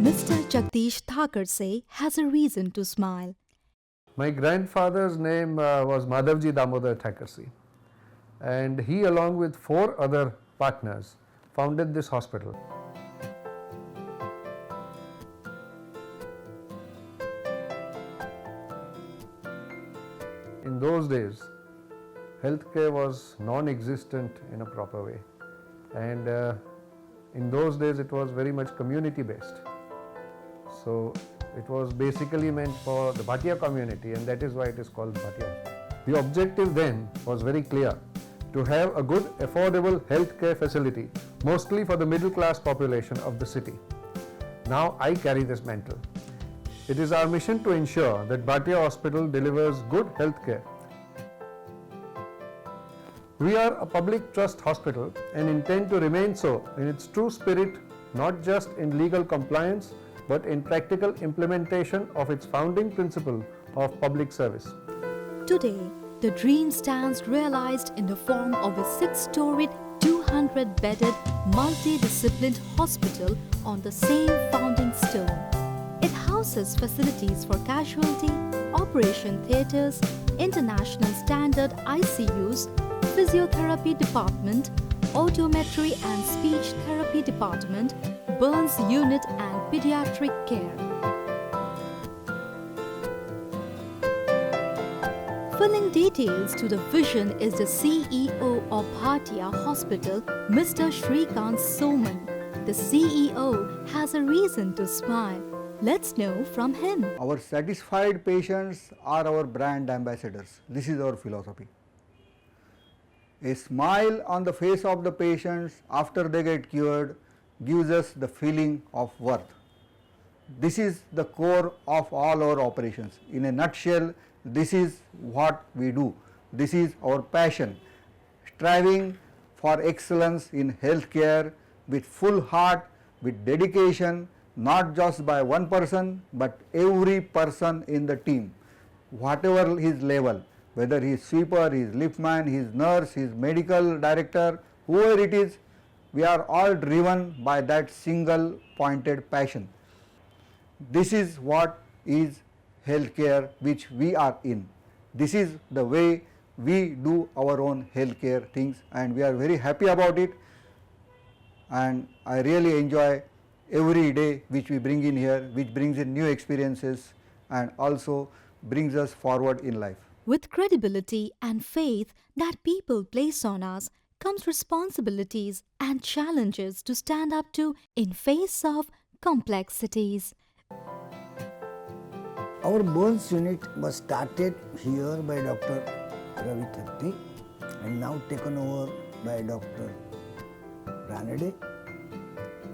Mr. Jagdish Thakurse has a reason to smile. My grandfather's name was Madhavji Damodar Thakurse, and he, along with 4 other partners, founded this hospital. In those days, healthcare was non-existent in a proper way, and in those days it was very much community based. So it was basically meant for the Bhatia community, and that is why it is called Bhatia Hospital. The objective then was very clear: to have a good, affordable healthcare facility, mostly for the middle class population of the city. Now I carry this mantle. It is our mission to ensure that Bhatia Hospital delivers good healthcare. We are a public trust hospital and intend to remain so in its true spirit, not just in legal compliance, but in practical implementation of its founding principle of public service. Today, the dream stands realized in the form of a 6-storied, 200-bedded, multidisciplined hospital on the same founding stone. It houses facilities for casualty, operation theatres, international standard ICUs, physiotherapy department, audiometry and speech therapy department, burns unit and pediatric care. Filling details to the vision is the CEO of Bhatia Hospital, Mr. Shrikant Soman. The CEO has a reason to smile. Let's know from him. Our satisfied patients are our brand ambassadors. This is our philosophy. A smile on the face of the patients after they get cured gives us the feeling of worth. This is the core of all our operations. In a nutshell, this is what we do. This is our passion, striving for excellence in healthcare with full heart, with dedication, not just by one person, but every person in the team, whatever his level, whether he is sweeper, he is liftman, he is nurse, he is medical director, whoever it is, we are all driven by that single pointed passion. This is what is healthcare which we are in. This is the way we do our own healthcare things, and we are very happy about it, and I really enjoy every day which we bring in here, which brings in new experiences and also brings us forward in life. With credibility and faith that people place on us comes responsibilities and challenges to stand up to in face of complexities. Our burns unit was started here by Dr. Ravi Thatti and now taken over by Dr. Ranade.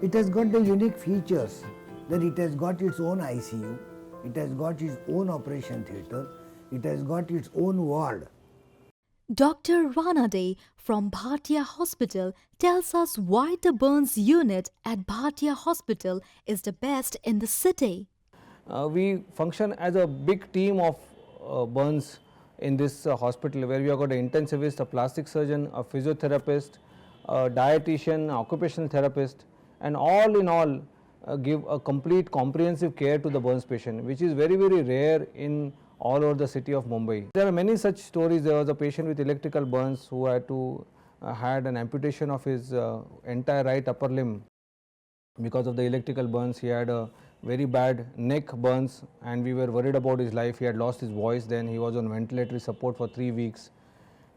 It has got the unique features that it has got its own ICU, it has got its own operation theatre, it has got its own ward. Dr. Ranade from Bhatia Hospital tells us why the burns unit at Bhatia Hospital is the best in the city. We function as a big team of burns in this hospital, where we have got an intensivist, a plastic surgeon, a physiotherapist, a dietitian, occupational therapist, and all in all give a complete comprehensive care to the burns patient, which is very, very rare in all over the city of Mumbai. There are many such stories. There was a patient with electrical burns who had an amputation of his entire right upper limb because of the electrical burns. He had a very bad neck burns and we were worried about his life. He had lost his voice then. He was on ventilatory support for 3 weeks.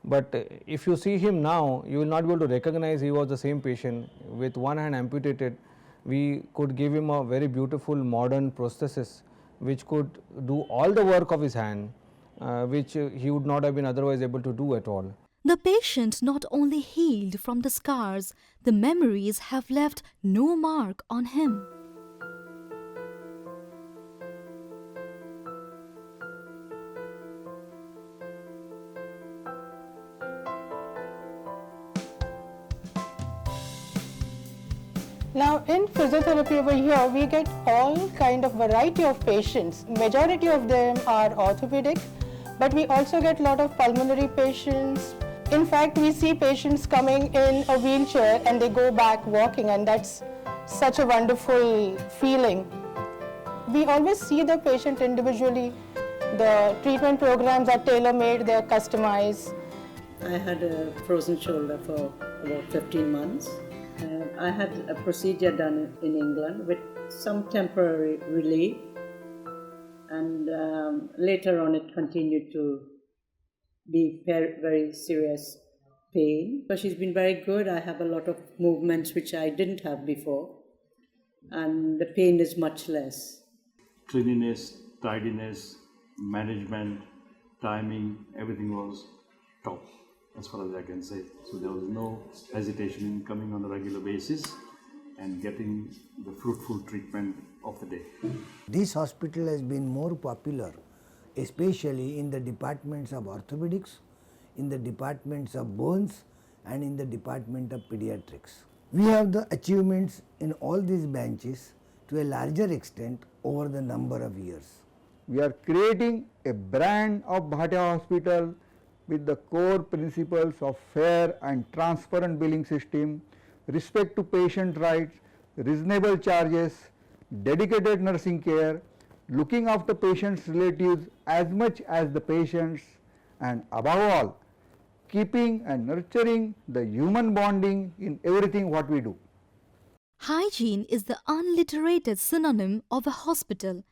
But if you see him now, you will not be able to recognize he was the same patient. With one hand amputated, we could give him a very beautiful modern prosthesis which could do all the work of his hand, which he would not have been otherwise able to do at all. The patient not only healed from the scars, the memories have left no mark on him. Now in physiotherapy over here, we get all kind of variety of patients. Majority of them are orthopedic, but we also get a lot of pulmonary patients. In fact, we see patients coming in a wheelchair and they go back walking, and that's such a wonderful feeling. We always see the patient individually. The treatment programs are tailor-made, they're customized. I had a frozen shoulder for about 15 months. I had a procedure done in England with some temporary relief, and later on it continued to be very, very serious pain. But she's been very good. I have a lot of movements which I didn't have before, and the pain is much less. Cleanliness, tidiness, management, timing, everything was top as far as I can say. So there was no hesitation in coming on a regular basis and getting the fruitful treatment of the day. This hospital has been more popular, especially in the departments of orthopedics, in the departments of bones, and in the department of pediatrics. We have the achievements in all these branches to a larger extent over the number of years. We are creating a brand of Bhatia Hospital with the core principles of fair and transparent billing system, respect to patient rights, reasonable charges, dedicated nursing care, looking after patients' relatives as much as the patients, and above all, keeping and nurturing the human bonding in everything what we do. Hygiene is the unliterated synonym of a hospital.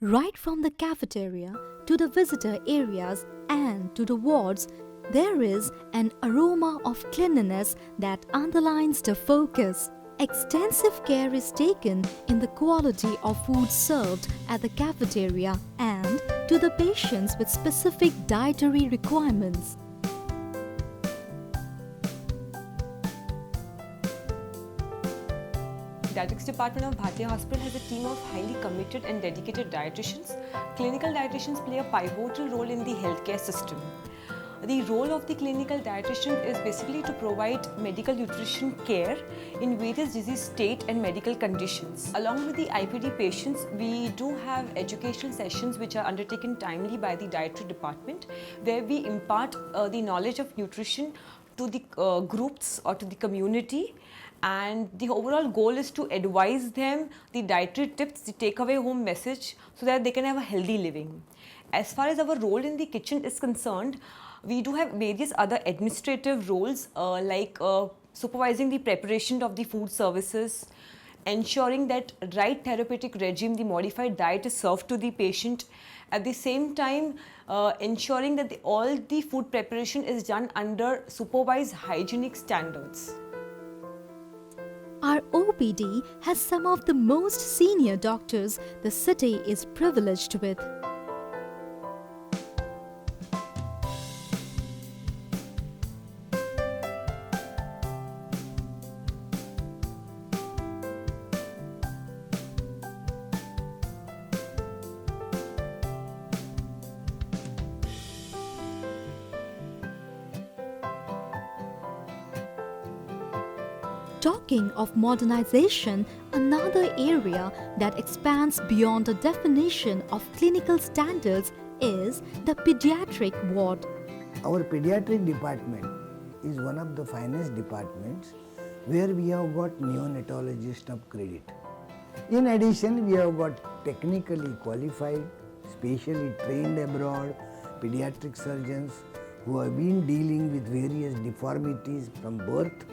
Right from the cafeteria to the visitor areas and to the wards, there is an aroma of cleanliness that underlines the focus. Extensive care is taken in the quality of food served at the cafeteria and to the patients with specific dietary requirements. Dietetics department of Bhatia Hospital has a team of highly committed and dedicated dietitians. Clinical dietitians play a pivotal role in the healthcare system. The role of the clinical dietitian is basically to provide medical nutrition care in various disease state and medical conditions. Along with the IPD patients, we do have educational sessions which are undertaken timely by the dietary department, where we impart the knowledge of nutrition to the groups or to the community. And the overall goal is to advise them the dietary tips, the take-away home message, so that they can have a healthy living. As far as our role in the kitchen is concerned, we do have various other administrative roles like supervising the preparation of the food services, ensuring that right therapeutic regime, the modified diet is served to the patient. At the same time, ensuring that all the food preparation is done under supervised hygienic standards. Our OPD has some of the most senior doctors the city is privileged with. Talking of modernization, another area that expands beyond the definition of clinical standards is the pediatric ward. Our pediatric department is one of the finest departments where we have got neonatologists of credit. In addition, we have got technically qualified, specially trained abroad pediatric surgeons who have been dealing with various deformities from birth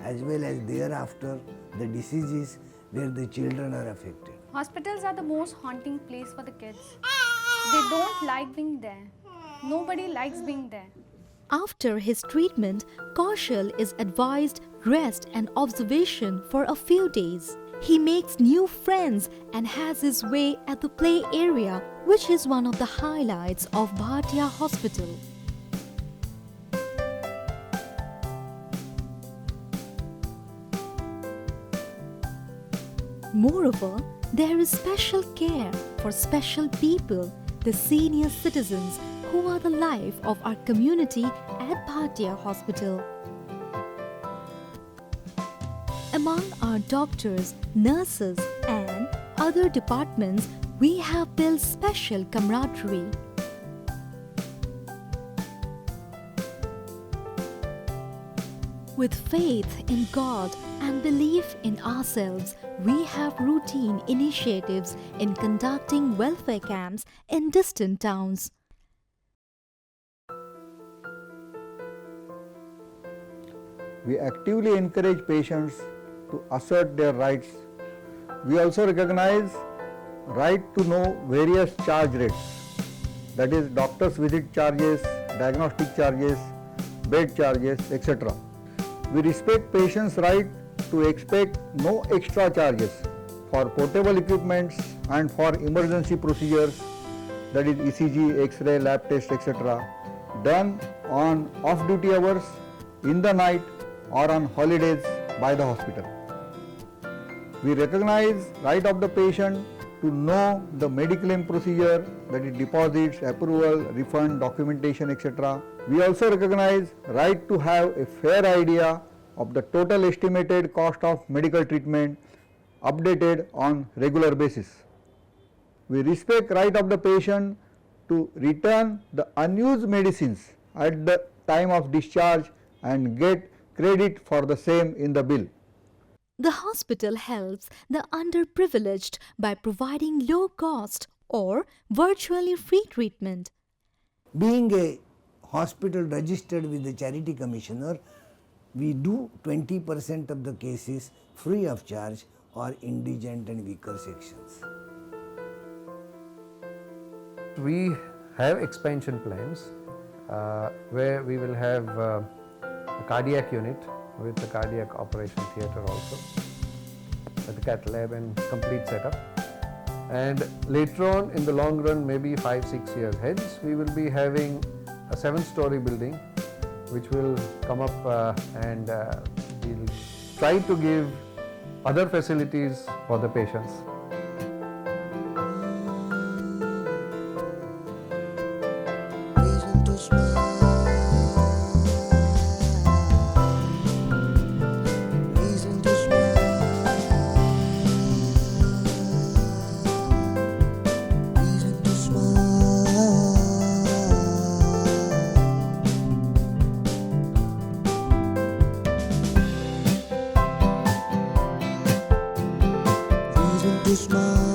as well as thereafter the diseases where the children are affected. Hospitals are the most haunting place for the kids. They don't like being there. Nobody likes being there. After his treatment, Kaushal is advised rest and observation for a few days. He makes new friends and has his way at the play area, which is one of the highlights of Bhatia Hospital. Moreover, there is special care for special people, the senior citizens who are the life of our community at Bhatia Hospital. Among our doctors, nurses and other departments, we have built special camaraderie. With faith in God and belief in ourselves, we have routine initiatives in conducting welfare camps in distant towns. We actively encourage patients to assert their rights. We also recognize right to know various charge rates, that is doctor's visit charges, diagnostic charges, bed charges, etc. We respect patients' right to expect no extra charges for portable equipments and for emergency procedures, that is ECG, X-ray, lab test, etc. done on off-duty hours, in the night or on holidays by the hospital. We recognize right of the patient to know the mediclaim procedure, that is deposits, approval, refund, documentation, etc. We also recognize right to have a fair idea of the total estimated cost of medical treatment updated on regular basis. We respect right of the patient to return the unused medicines at the time of discharge and get credit for the same in the bill. The hospital helps the underprivileged by providing low cost or virtually free treatment. Being a hospital registered with the Charity Commissioner, we do 20% of the cases free of charge or indigent and weaker sections. We have expansion plans where we will have a cardiac unit with the cardiac operation theatre also, with the cath lab and complete setup. And later on in the long run, maybe 5-6 years hence, we will be having a 7-story building which will come up and we'll try to give other facilities for the patients. Reason to smile. Reason to smile. Reason to smile. Reason to smile.